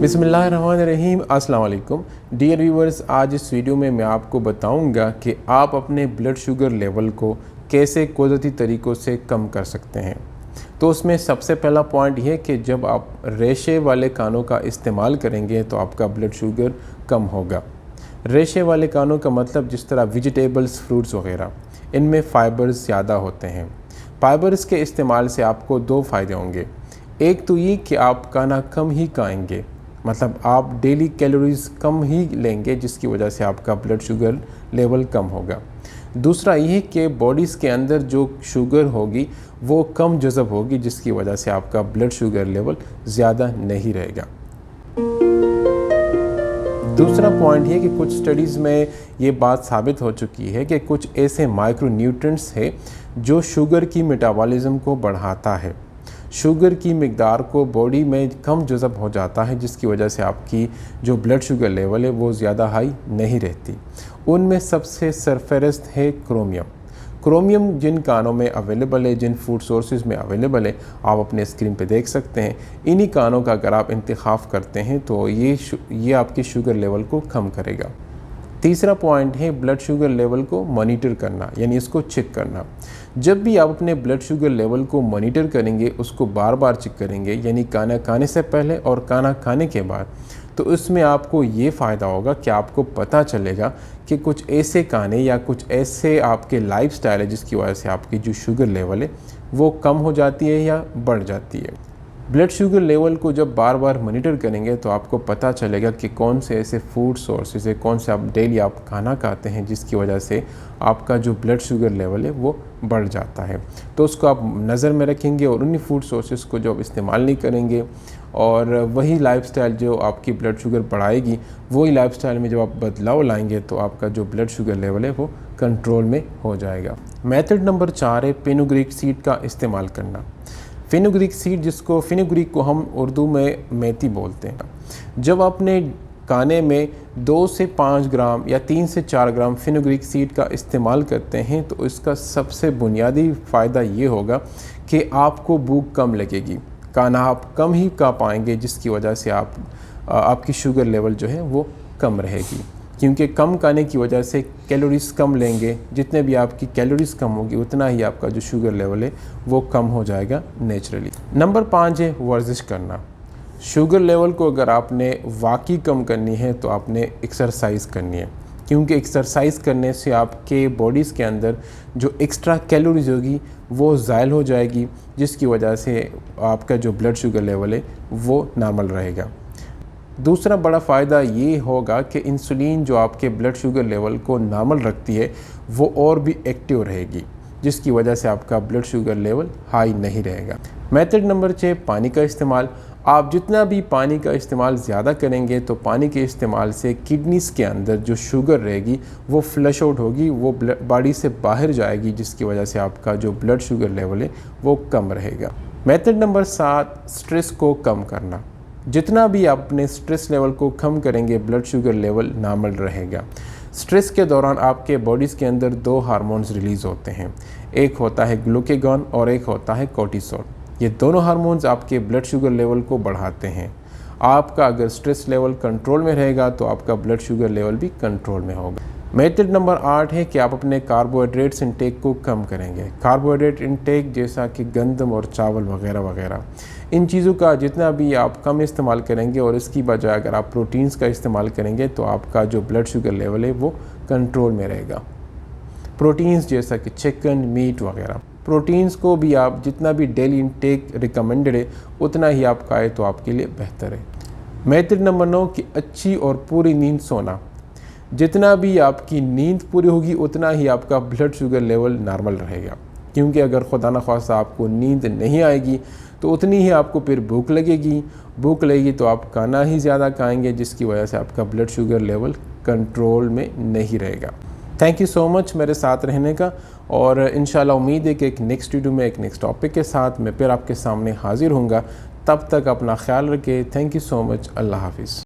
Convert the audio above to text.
बिस्मिल्लाहिर्रहमानिर्रहीम, अस्सलाम वालेकुम डियर व्यूवर्स। आज इस वीडियो में मैं आपको बताऊंगा कि आप अपने ब्लड शुगर लेवल को कैसे कुदरती तरीक़ों से कम कर सकते हैं। तो उसमें सबसे पहला पॉइंट ये कि जब आप रेशे वाले कानों का इस्तेमाल करेंगे तो आपका ब्लड शुगर कम होगा। रेशे वाले कानों का मतलब जिस तरह वेजिटेबल्स, फ्रूट्स वग़ैरह, इनमें फ़ाइबर्स ज़्यादा होते हैं। फ़ाइबर्स के इस्तेमाल से आपको दो फ़ायदे होंगे। एक तो ये कि आप खाना कम ही खाएंगे, मतलब आप डेली कैलोरीज़ कम ही लेंगे, जिसकी वजह से आपका ब्लड शुगर लेवल कम होगा। दूसरा ये कि बॉडीज़ के अंदर जो शुगर होगी वो कम जज़ब होगी, जिसकी वजह से आपका ब्लड शुगर लेवल ज़्यादा नहीं रहेगा। दूसरा पॉइंट ये कि कुछ स्टडीज़ में ये बात साबित हो चुकी है कि कुछ ऐसे माइक्रो न्यूट्रिएंट्स है जो शुगर की मेटाबॉलिज्म को बढ़ाता है। शुगर की मिक़दार को बॉडी में कम जज़ब हो जाता है, जिसकी वजह से आपकी जो ब्लड शुगर लेवल है वो ज़्यादा हाई नहीं रहती। उनमें सबसे सरफहरिस्त है क्रोमियम। क्रोमियम जिन कानों में अवेलेबल है, जिन फूड सोर्सेज में अवेलेबल है, आप अपने स्क्रीन पे देख सकते हैं। इन्हीं कानों का अगर आप इंतखाब करते हैं तो ये आपकी शुगर लेवल को कम करेगा। तीसरा पॉइंट है ब्लड शुगर लेवल को मॉनिटर करना, यानी इसको चेक करना। जब भी आप अपने ब्लड शुगर लेवल को मॉनिटर करेंगे, उसको बार बार चेक करेंगे, यानी खाना खाने से पहले और खाना खाने के बाद, तो उसमें आपको ये फ़ायदा होगा कि आपको पता चलेगा कि कुछ ऐसे खाने या कुछ ऐसे आपके लाइफस्टाइल है जिसकी वजह से आपकी जो शुगर लेवल है वो कम हो जाती है या बढ़ जाती है। ब्लड शुगर लेवल को जब बार बार मॉनिटर करेंगे तो आपको पता चलेगा कि कौन से ऐसे फूड सोर्सेज है, कौन से आप डेली आप खाना खाते हैं जिसकी वजह से आपका जो ब्लड शुगर लेवल है वो बढ़ जाता है। तो उसको आप नज़र में रखेंगे और उन्हीं फूड सोर्सेज को जो आप इस्तेमाल नहीं करेंगे, और वही लाइफस्टाइल जो आपकी ब्लड शुगर बढ़ाएगी, वही लाइफस्टाइल में जब आप बदलाव लाएंगे तो आपका जो ब्लड शुगर लेवल है वो कंट्रोल में हो जाएगा। मेथड नंबर 4 है फेनुग्रीक सीड का इस्तेमाल करना। फेनुग्रीक सीड, जिसको फेनुग्रीक को हम उर्दू में मेथी बोलते हैं। जब आपने खाने में 2 से 5 ग्राम या 3 से 4 ग्राम फेनुग्रीक सीड का इस्तेमाल करते हैं तो इसका सबसे बुनियादी फ़ायदा ये होगा कि आपको भूख कम लगेगी, खाना आप कम ही खा पाएंगे, जिसकी वजह से आपकी शुगर लेवल जो है वो कम रहेगी। क्योंकि कम खाने की वजह से कैलोरीज़ कम लेंगे, जितने भी आपकी कैलोरीज़ कम होगी उतना ही आपका जो शुगर लेवल है वो कम हो जाएगा नेचुरली। नंबर 5 है वर्जिश करना। शुगर लेवल को अगर आपने वाकई कम करनी है तो आपने एक्सरसाइज करनी है, क्योंकि एक्सरसाइज करने से आपके बॉडीज़ के अंदर जो एक्स्ट्रा कैलोरीज होगी वो ज़ायल हो जाएगी, जिसकी वजह से आपका जो ब्लड शुगर लेवल है वो नॉर्मल रहेगा। दूसरा बड़ा फ़ायदा ये होगा कि इंसुलिन जो आपके ब्लड शुगर लेवल को नॉर्मल रखती है वो और भी एक्टिव रहेगी, जिसकी वजह से आपका ब्लड शुगर लेवल हाई नहीं रहेगा। मेथड नंबर 6 पानी का इस्तेमाल। आप जितना भी पानी का इस्तेमाल ज़्यादा करेंगे तो पानी के इस्तेमाल से किडनीज़ के अंदर जो शुगर रहेगी वो फ्लश आउट होगी, वो बॉडी से बाहर जाएगी, जिसकी वजह से आपका जो ब्लड शुगर लेवल है वो कम रहेगा। मेथड नंबर 7 स्ट्रेस को कम करना। जितना भी आप अपने स्ट्रेस लेवल को कम करेंगे, ब्लड शुगर लेवल नॉर्मल रहेगा। स्ट्रेस के दौरान आपके बॉडीज़ के अंदर 2 हार्मोन्स रिलीज़ होते हैं, एक होता है ग्लूकागॉन और एक होता है कोर्टिसोल। ये दोनों हार्मोन्स आपके ब्लड शुगर लेवल को बढ़ाते हैं। आपका अगर स्ट्रेस लेवल कंट्रोल में रहेगा तो आपका ब्लड शुगर लेवल भी कंट्रोल में होगा। मेथड नंबर 8 है कि आप अपने कार्बोहाइड्रेट्स इंटेक को कम करेंगे। कार्बोहाइड्रेट इंटेक जैसा कि गंदम और चावल वगैरह वगैरह, इन चीज़ों का जितना भी आप कम इस्तेमाल करेंगे और इसकी बजाय अगर आप प्रोटीन्स का इस्तेमाल करेंगे तो आपका जो ब्लड शुगर लेवल है वो कंट्रोल में रहेगा। प्रोटीन्स जैसा कि चिकन, मीट वगैरह, प्रोटीन्स को भी आप जितना भी डेली इंटेक रिकमेंडेड है उतना ही आप खाएँ तो आपके लिए बेहतर है। मेथड नंबर 9 कि अच्छी और पूरी नींद सोना। जितना भी आपकी नींद पूरी होगी उतना ही आपका ब्लड शुगर लेवल नॉर्मल रहेगा, क्योंकि अगर खुदा न ख्वास्ता आपको नींद नहीं आएगी तो उतनी ही आपको फिर भूख लगेगी तो आप खाना ही ज़्यादा खाएंगे, जिसकी वजह से आपका ब्लड शुगर लेवल कंट्रोल में नहीं रहेगा। थैंक यू सो मच मेरे साथ रहने का, और इंशाल्लाह उम्मीद है कि एक नेक्स्ट वीडियो में एक नेक्स्ट टॉपिक के साथ मैं फिर आपके सामने हाजिर होऊंगा। तब तक अपना ख्याल रखें। Thank you so much. अल्लाह हाफिज़।